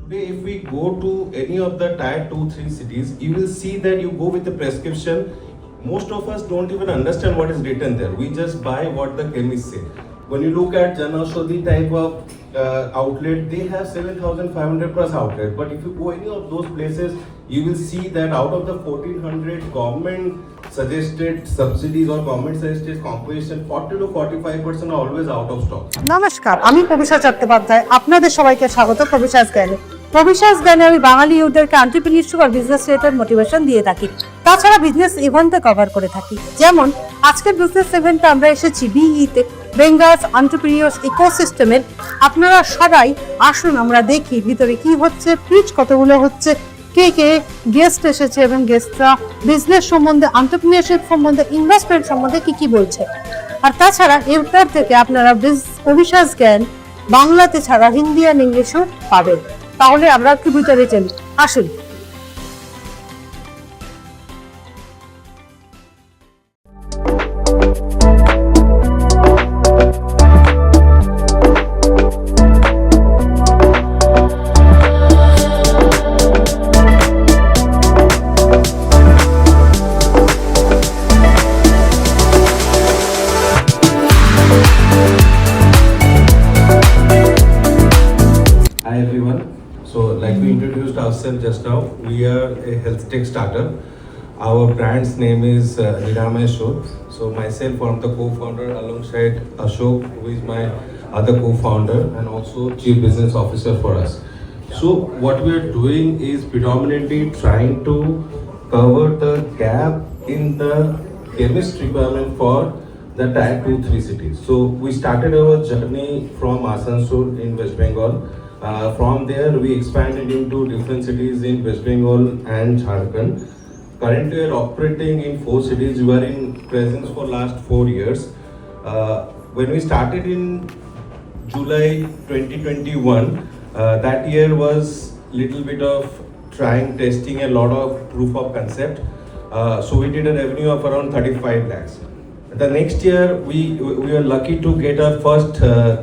Today, if we go to any of the tier 2, 3 cities, you will see that you go with the prescription. Most of us don't even understand what is written there. We just buy what the chemists say. When you look at Janaushadhi type of outlet, they have 7,500 plus outlet. But if you go any of those places, you will see that out of the 1,400 government suggested subsidies or government suggested composition, 40 to 45% are always out of stock. নমস্কার, আমি পবিশা চট্টোপাধ্যায়। আপনাদের সবাইকে স্বাগত পবিশাস জ্ঞানে। পবিশাস জ্ঞানে আমি বাঙালি ইউথদেরকে entrepreneurship আর business related motivation দিয়ে থাকি। তাছাড়া বিজনেস ইভেন্টে কভার করে থাকি। যেমন আজকের বিজনেস ইভেন্টে আমরা এসেছি BEE তে, বেঙ্গলস এন্টারপ্রেনিউরস ইকোসিস্টেমের। আপনারা সবাই আসুন, আমরা দেখি ভিতরে কি হচ্ছে, পিচ কতগুলো হচ্ছে, কে কে গেস্ট এসেছে এবং গেস্টরা বিজনেস সম্বন্ধে, এন্টারপ্রেনিউরশিপ সম্বন্ধে, ইনভেস্টমেন্ট সম্বন্ধে কি বলছে। আর তাছাড়া এরপর থেকে আপনারা পবিশাস জ্ঞান বাংলাতে ছাড়া হিন্দি আর ইংলিশও পাবেন। তাহলে আমরা কি ভিতরে চলি, আসুন। Hi everyone. So like we introduced ourselves just now, we are a health tech startup. Our brand's name is Nirameshwar. So myself, I'm the co-founder alongside Ashok, who is my other co-founder and also chief business officer for us. So what we are doing is predominantly trying to cover the gap in the chemist requirement for the tier 2, 3 cities. So we started our journey from Asansol in West Bengal. From there, we expanded into different cities in West Bengal and Jharkhand. Currently, we are operating in 4 cities. We are in presence for last 4 years. When we started in July 2021, that year was little bit of trying, testing a lot of proof of concept. So we did a revenue of around 35 lakhs. The next year, we are lucky to get our first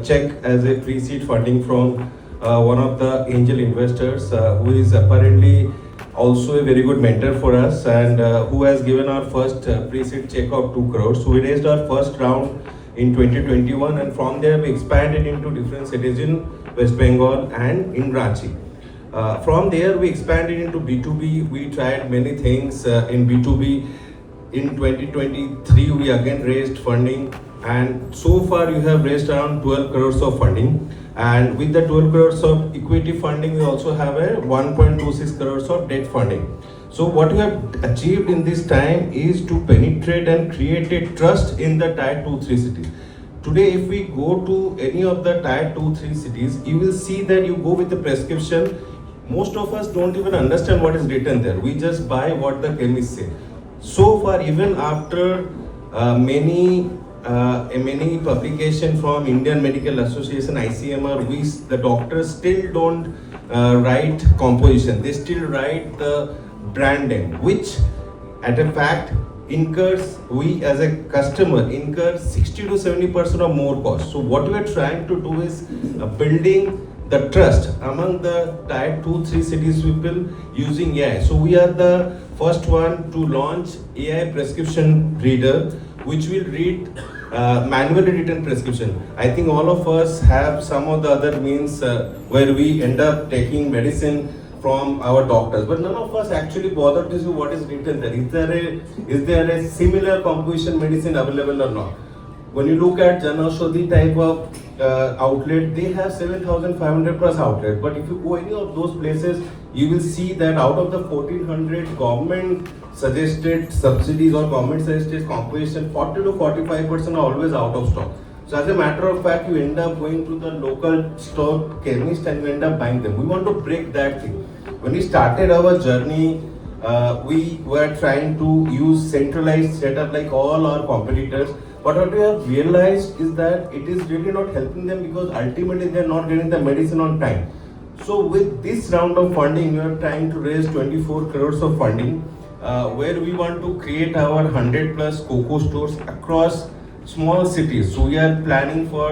check as a pre-seed funding from one of the angel investors who is apparently also a very good mentor for us and who has given our first pre-seed check of 2 crores. So we raised our first round in 2021 and from there we expanded into different cities in West Bengal and in Ranchi. From there we expanded into B2B. We tried many things in B2B. In 2023 we again raised funding and so far you have raised around 12 crores of funding. And with the 12 crores of equity funding, we also have a 1.26 crores of debt funding. So what we have achieved in this time is to penetrate and create a trust in the tier 2, 3 cities. Today, if we go to any of the tier 2, 3 cities, you will see that you go with the prescription. Most of us don't even understand what is written there. We just buy what the chemists say. So far, even after many publication from Indian Medical Association, ICMR, the doctors still don't write composition. They still write the brand name, which at a fact incurs, we as a customer incur 60 to 70% of more cost. So what we are trying to do is building the trust among the tier 2, 3 cities people using AI. So we are the first one to launch AI prescription reader, which will read manually written prescription. I think all of us have some of the other means where we end up taking medicine from our doctors, but none of us actually bother to see what is written there. Is there a similar composition medicine available or not? When you look at Janaushadhi type of outlet, they have 7,500 plus outlet. But if you go any of those places, you will see that out of the 1,400 government suggested subsidies or government suggested composition, 40 to 45% are always out of stock. So as a matter of fact, you end up going to the local store chemist and you end up buying them. We want to break that thing. When we started our journey, we were trying to use centralized setup like all our competitors. But what we have realized is that it is really not helping them because ultimately they are not getting the medicine on time. So with this round of funding, we are trying to raise 24 crores of funding where we want to create our 100 plus COCO stores across small cities. So we are planning for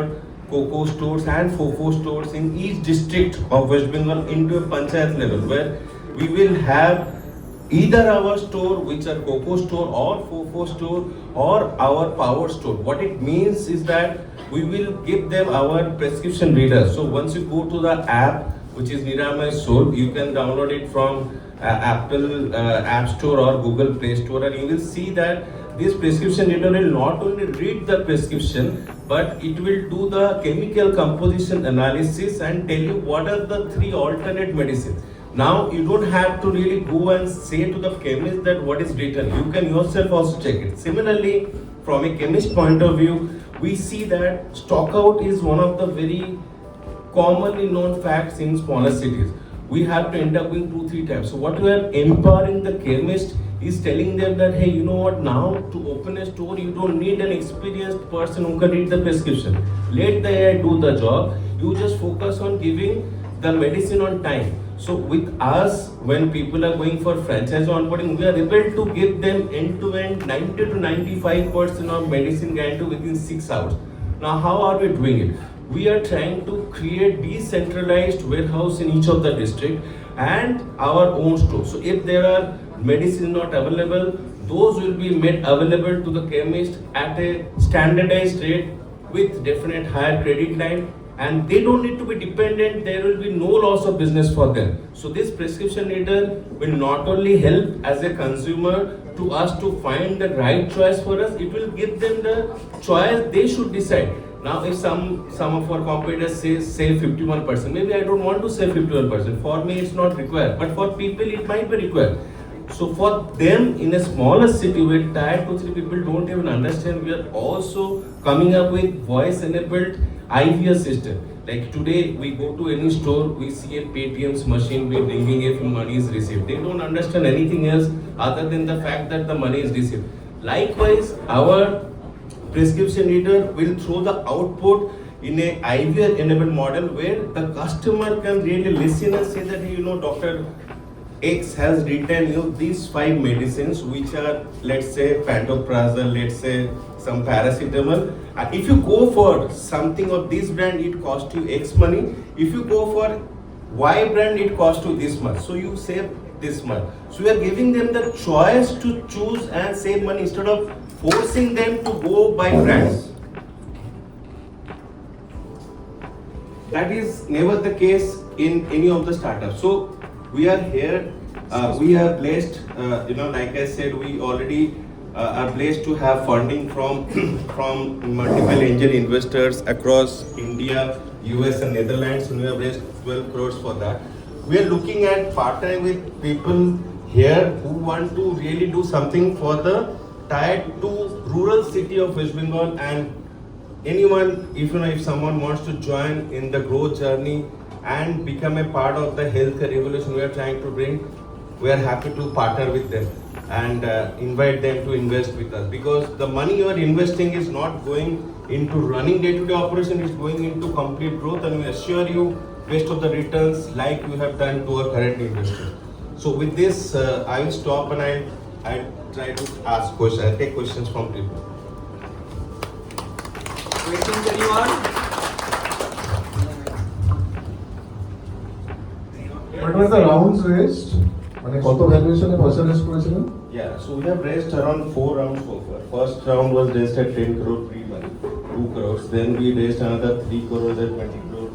cocoa stores and fofo stores in each district of West Bengal into a panchayat level, where we will have either our store, which are cocoa store or fofo store, or our power store. What it means is that we will give them our prescription readers. So once you go to the app, which is Niramay Soul, you can download it from Apple App Store or Google Play Store, and you will see that this prescription reader will not only read the prescription, but it will do the chemical composition analysis and tell you what are the 3 alternate medicines. Now you don't have to really go and say to the chemist that what is written. You can yourself also check it. Similarly, from a chemist point of view, we see that stock out is one of the very commonly known facts in smaller cities. We have to end up going 2-3 times. So what we are empowering the chemist is telling them that, hey, you know what, now to open a store, you don't need an experienced person who can read the prescription. Let the AI do the job. You just focus on giving the medicine on time. So with us, when people are going for franchise onboarding, we are able to give them end-to-end 90 to 95% of medicine guarantee within 6 hours. Now, how are we doing it? We are trying to create decentralized warehouse in each of the district and our own store. So if there are medicine not available, those will be made available to the chemist at a standardized rate with definite higher credit line, and they don't need to be dependent. There will be no loss of business for them. So this prescription reader will not only help as a consumer to us to find the right choice for us, it will give them the choice they should decide. Now if some of our competitors say save 51%, maybe I don't want to save 51%. For me it's not required, but for people it might be required. So for them in a smaller city where tier 2-3 people don't even understand, we are also coming up with voice enabled IVR system. Like today we go to any store, we see a Paytm's machine, we're ringing if money is received. They don't understand anything else other than the fact that the money is received. Likewise, our prescription reader will throw the output in a IVR enabled model where the customer can really listen and say that, hey, you know, Dr. X has written you these 5 medicines, which are, let's say, pantoprazole, let's say some paracetamol. If you go for something of this brand, it costs you X money. If you go for Y brand, it costs you this much. So you save this much. So we are giving them the choice to choose and save money instead of forcing them to go by brands. That is never the case in any of the startups. So we are here, we are blessed, like I said, we already are blessed to have funding from multiple angel investors across India, US and Netherlands, and we have raised 12 crores for that. We are looking at partnering with people here who want to really do something for the tier 2 rural city of West Bengal, and anyone, if someone wants to join in the growth journey and become a part of the healthcare revolution we are trying to bring, we are happy to partner with them and invite them to invest with us, because the money you are investing is not going into running day-to-day operation, it's going into complete growth, and we assure you best of the returns like you have done to our current investors. So with this, I will stop and I try to ask questions. I take questions from people. Questions anyone? What were the rounds raised? মানে কত ভ্যালুয়েশনে পয়সা raise করেছিলেন? Yeah, so we have raised around 4 rounds so far. First round was raised at 10 crore pre-money, 2 crores. Then we raised another 3 crores at 20 crore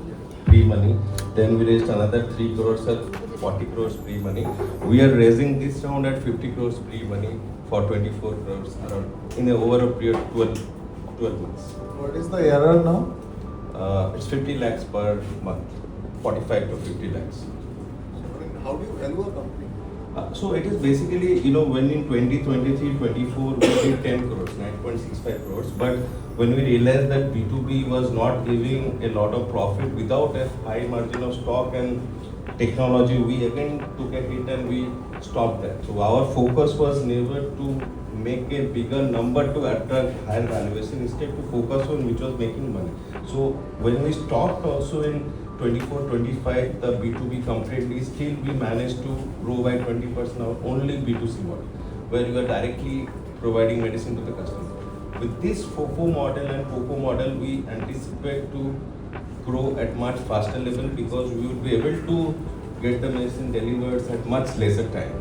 pre-money. Then we raised another 3 crores at 40 crores pre-money. We are raising this round at 50 crores pre-money for 24 crores around in a over a period of 12 months. What is the ARR now? It's 50 lakhs per month, 45 to 50 lakhs. How do you value a company? So it is basically, when in 2023-24 we did 10 crores, 9.65 crores, but when we realized that B2B was not giving a lot of profit without a high margin of stock and technology, we again took a hit and we stopped that. So our focus was never to make a bigger number to attract higher valuation, instead to focus on which was making money. So when we stopped also in 24-25, the B2B completely, still we managed to grow by 20% our only B2C model, where you are directly providing medicine to the customer. with this FOFO model and COCO model, we anticipate to grow at much faster level because we would be able to get the medicine delivered at much lesser time.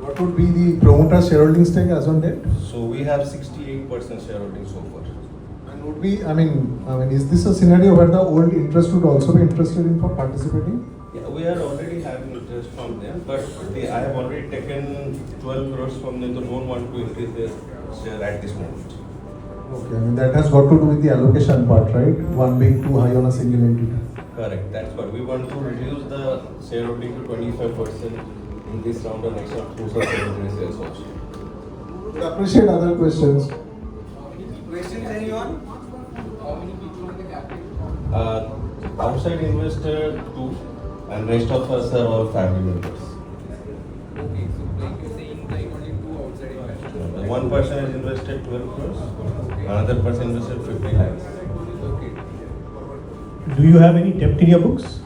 What would be the promoter shareholding stake as on date? So we have 68% shareholding so far. And would we, I mean, is this a scenario where the old interest would also be interested in for participating? Yeah, we are already having interest from them, but I have already taken 12 crores from them, so don't want to increase their share at this moment. Okay, I mean that has got to do with the allocation part, right? One being too high on a single entity. Correct, that's what we want to reduce the shareholding to 25% in this round and next round through some secondary sales also. Would appreciate other questions. Questions anyone? How many people on the capital? Outside investor 2 and rest of us are all family members. Okay, so like you're saying like only 2 outside investors. One person has invested 12 crores, another person invested 50 lakhs. Okay. Do you have any debt in your books?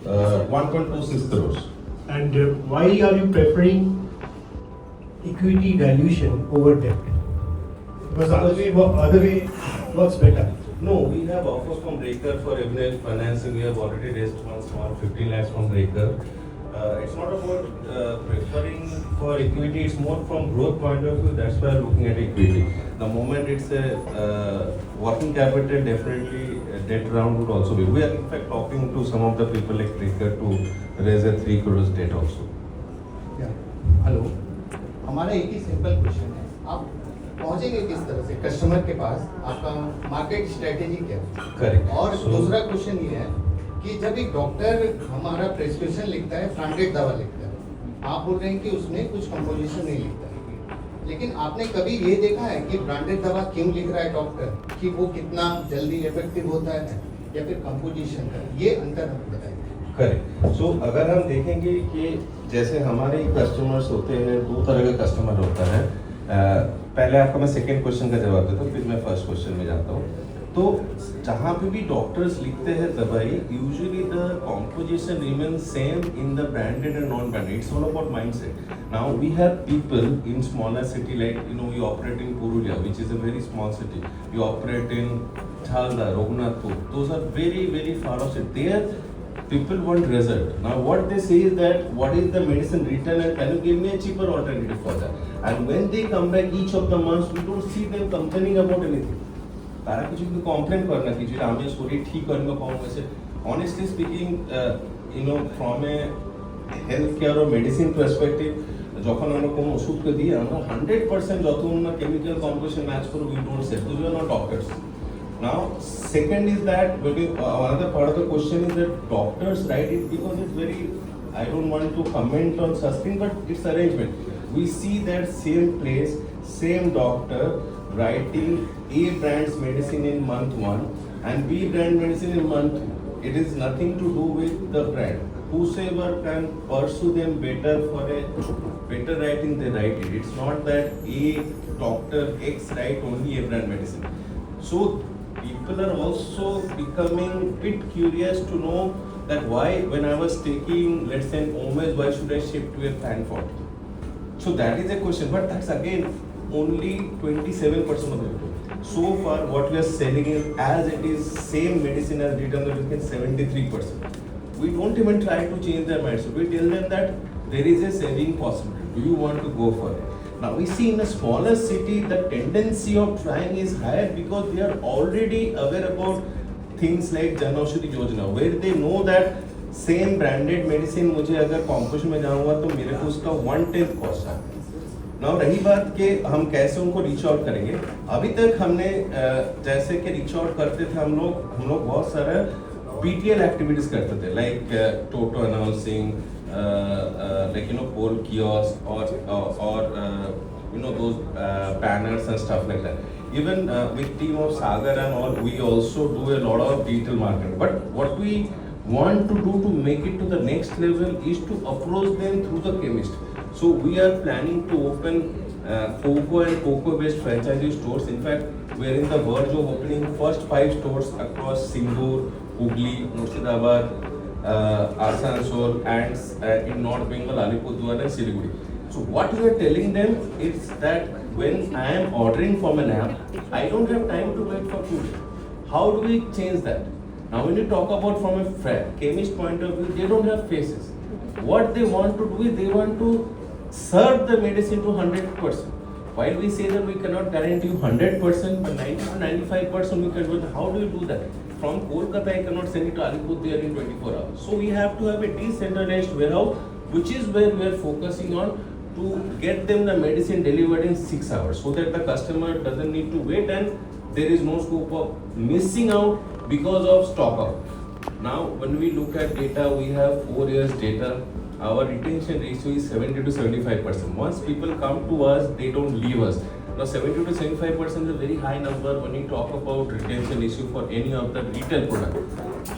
1.26 crores. And why are you preferring equity dilution over debt? Because other way works better. No, we have offers from Breaker for every financing. We have already raised one small 15 lakhs from Breaker. It's not about preferring for equity, it's more from growth point of view. That's why I'm looking at equity. The moment it's a working capital, definitely a debt round would also be. We are in fact talking to some of the people like Breaker to raise a 3 crores debt also. Hello, हमारा एक ही simple question है, आप पहुंचेंगे किस तरह से customer के पास, आपका मार्केट स्ट्रेटेजी क्या है? Correct. और So- दूसरा क्वेश्चन ये है कि जब एक डॉक्टर हमारा प्रेस्क्रिप्शन लिखता है, ब्रांडेड दवा लिखता है, आप बोल रहे हैं कि उसमें कुछ कंपोजिशन नहीं लिखता है, लेकिन आपने कभी ये देखा है कि ब्रांडेड दवा क्यों लिख रहा है डॉक्टर, कि वो कितना जल्दी इफेक्टिव होता है या फिर कंपोजिशन का, ये अंतर हमें बताइए। करेक्ट। सो अगर हम देखेंगे कि जैसे हमारे कस्टमर्स होते हैं, 2 तरह का कस्टमर होता है। पहले आपका मैं सेकेंड क्वेश्चन का जवाब देता हूँ, फिर मैं फर्स्ट क्वेश्चन में जाता हूँ। तो जहाँ पे भी डॉक्टर्स लिखते हैं दवाई, usually the composition remain same in the branded and non branded. It's all about mindset. Now we have people in smaller city like we operate in Purulia, which is a very small city. We operate in Jhalda, Raghunathpur. Those are very very far of city. There people want result. Now what they say is that what is the medicine written and can you give me a cheaper alternative for that? And when they come back each of the months, we don't see them complaining about anything. तारा कुछ भी complain करना कि जो हमें शरीर ठीक करने को पाऊँ वैसे honestly speaking from a healthcare or medicine perspective যখন আমরা কোনো ওষুধকে দিই আমরা 100% যত না chemical composition match করব we don't say, because we are not doctors. Now, second is that another part of the question is that doctors write it because it's very, I don't want to comment on such thing, but it's arrangement. We see that same place, same doctor writing A brand's medicine in month 1 and B brand medicine in month 2. It is nothing to do with the brand. Whosoever can pursue them better for a better writing, they write it. It's not that A doctor X write only A brand medicine. So people are also becoming bit curious to know that why when I was taking let's say an Omez, why should I shift to a Fanfort? So that is a question, but that's again only 27% of the people. So far what we are selling is as it is same medicine as written on the 73%. We don't even try to change their mindset. We tell them that there is a saving possibility. Do you want to go for it? Now we see in a smaller city the tendency of trying is higher because they are already aware about things like Jan Aushadhi Yojana, where they know that same branded medicine मुझे अगर composition में जाऊँगा तो मेरे को उसका 1/10 cost है। Now रही बात कि हम कैसे उनको रीच आउट करेंगे, अभी तक हमने जैसे कि रीच आउट करते थे हम लोग बहुत सारा PTL एक्टिविटीज करते थे like toto announcing poll kiosk or those banners and stuff like that. Even with team of Sagar and all, we also do a lot of digital marketing. But what we want to do to make it to the next level is to approach them through the chemist. So we are planning to open cocoa and cocoa based franchisee stores. In fact, we are in the verge of opening first 5 stores across Singur, Hooghly, Murshidabad, Asansol and in North Bengal, Alipurduar and Siliguri. So what we are telling them is that when I am ordering from an app, I don't have time to wait for food. How do we change that? Now when you talk about from a chemist point of view, they don't have faces. What they want to do is they want to serve the medicine to 100%. While we say that we cannot guarantee you 100%, but 90 to 95% we can do it. How do you do that? From Kolkata, I cannot send it to Alipurduar in 24 hours. So we have to have a decentralized warehouse, which is where we are focusing on to get them the medicine delivered in 6 hours, so that the customer doesn't need to wait and there is no scope of missing out because of stock out. Now, when we look at data, we have 4 years data. Our retention ratio is 70 to 75%. Once people come to us, they don't leave us. Now, 70 to 75% is a very high number when you talk about retention issue for any of the retail product.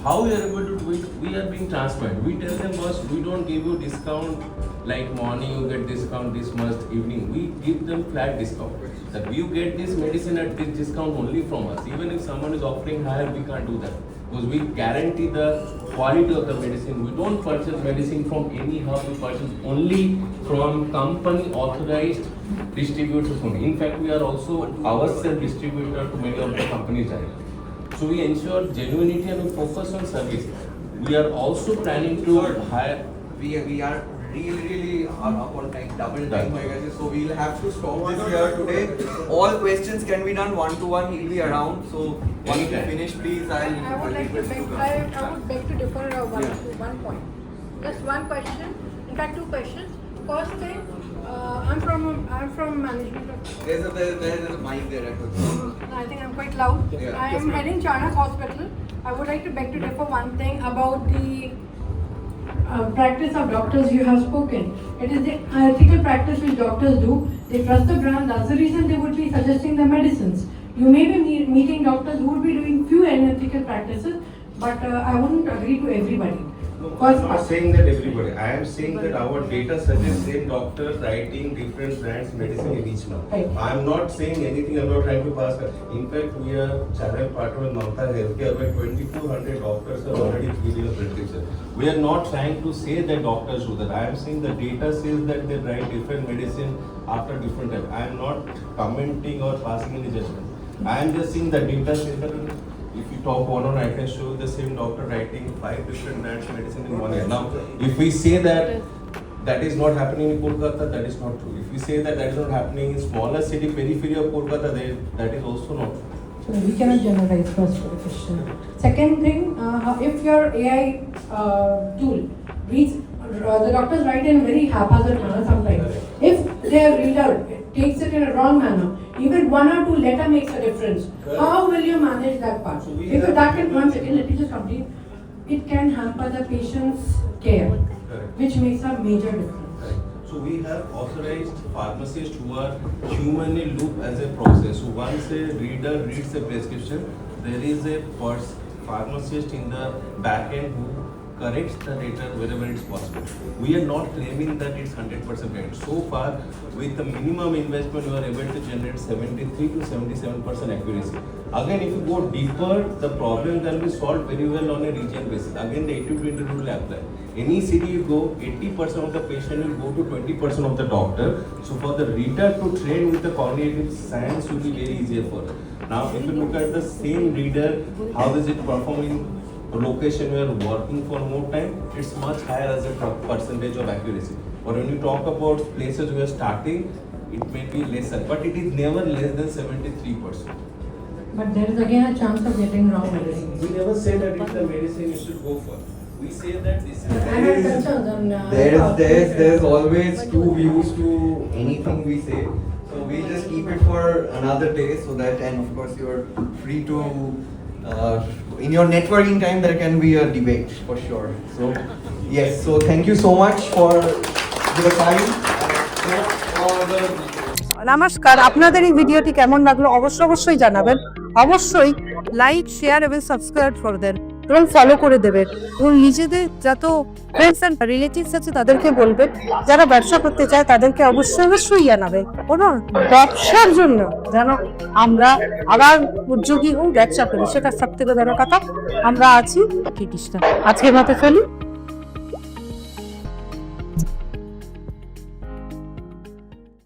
How we are able to do it? We are being transparent. We tell them, boss, we don't give you discount like morning you get discount this much, evening. We give them flat discount. That you get this medicine at this discount only from us. Even if someone is offering higher, we can't do that. Because we guarantee the quality of the medicine. We don't purchase medicine from any hub, we purchase only from company authorized distributors only. In fact, we are also ourselves distributor to many of the companies. So we ensure genuinity and we focus on service. We are also planning to hire. We are really up on time, double time, so we'll have to stop this here today. All questions can be done one-to-one. He'll be around. So once you finish, please. I would like to beg to differ one point. Just one question. In fact, 2 questions. First thing, I'm from management of. There's a mic there. I think I'm quite loud. Yeah. I am heading Charnak Hospital. I would like to beg to differ one thing about the practice of doctors you have spoken. It is the ethical practice which doctors do. They trust the brand. That's the reason they would be suggesting the medicines. You may be meeting doctors who would be doing few unethical practices, but I wouldn't agree to everybody. No, I'm not saying that everybody. I am saying that our data suggests same doctors writing different brands medicine in each month. Right. I am not saying anything. I am not trying to pass. In fact, we are channel partner with Mamta Healthcare, where 2,200 doctors have already given a prescription. We are not trying to say that doctors do that. I am saying the data says that they write different medicine after different time. I am not commenting or passing any judgment. I am just saying the data says that if you talk one-on-one, I can show the same doctor writing 5 different brands medicine in 1 year. Now, if we say that that is not happening in Kolkata, that is not true. If we say that that is not happening in smaller city periphery of Kolkata, that is also not true. So we cannot generalize first for the question. Second thing, if your AI tool reads, the doctors write in a very haphazard manner sometimes. If their reader takes it in a wrong manner, even 1 or 2 letter makes a difference. How will you manage that part? Because that can, one second, let me just complete. It can hamper the patient's care, which makes a major difference. So we have authorized pharmacists who are humanly loop as a process. So once a reader reads a prescription, there is a pharmacist in the back end who corrects the data wherever it's possible. We are not claiming that it's 100% correct. So far, with the minimum investment, we are able to generate 73 to 77% accuracy. Again, if you go deeper, the problem can be solved very well on a region basis. Again, the 80-20 rule will apply. Any city you go, 80% of the patient will go to 20% of the doctor. So for the reader to train with the cognitive science will be very easier for her. Now, if you look at the same reader, how is it performing? Location we are working for more time, it's much higher as a percentage of accuracy. But when you talk about places we are starting, it may be lesser, but it is never less than 73%. But there is again a chance of getting wrong medicine. We never say that it's the medicine you should go for. We say that this is. I have concerns on. There's always 2 views to anything we say. So we'll just keep it for another day, so that, and of course you're free to. In your networking time, there can be a debate for sure. So, yes. So, thank you so much for your time. নমস্কার, আপনাদের এই ভিডিওটি কেমন লাগলো অবশ্যই জানাবেন। অবশ্যই like, share এবং সাবস্ক্রাইব করে দেন এবং ফলো করে দেবেন এবং নিজেদের যত ফ্রেন্ডস অ্যান্ড রিলেটিভস আছে তাদেরকে বলবেন। যারা ব্যবসা করতে চায় তাদেরকে অবশ্যই জানাবেন। কোনো ব্যবসার জন্য যেন আমরা আবার উদ্যোগী হই, ব্যবসা করি, সেটা সব থেকে বড় কথা। আমরা আছি ব্রিটিশরা। আজকের মতো চলি।